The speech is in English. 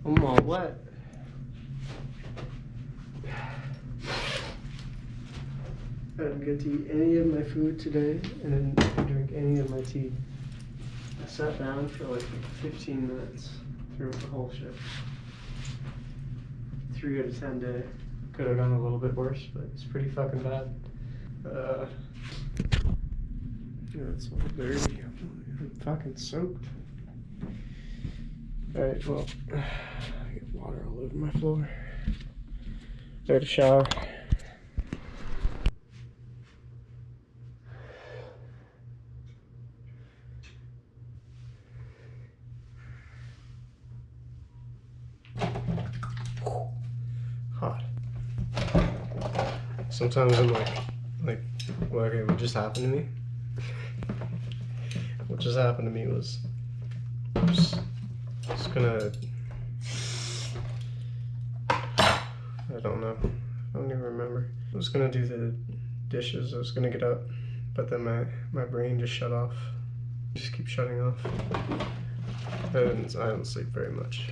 I'm all wet. I didn't get to eat any of my food today, and didn't drink any of my tea. I sat down for like 15 minutes through the whole shift. 3 out of 10 day. Could have gone a little bit worse, but it's pretty fucking bad. Yeah, it's all dirty. I'm fucking soaked. Alright, well, I get water all over my floor. I had a shower. Hot. Sometimes I'm like, well, okay, what just happened to me? What just happened to me was, just gonna, I don't know, I don't even remember. I was gonna do the dishes, I was gonna get up, but then my brain just shut off. Just keep shutting off. And I don't sleep very much.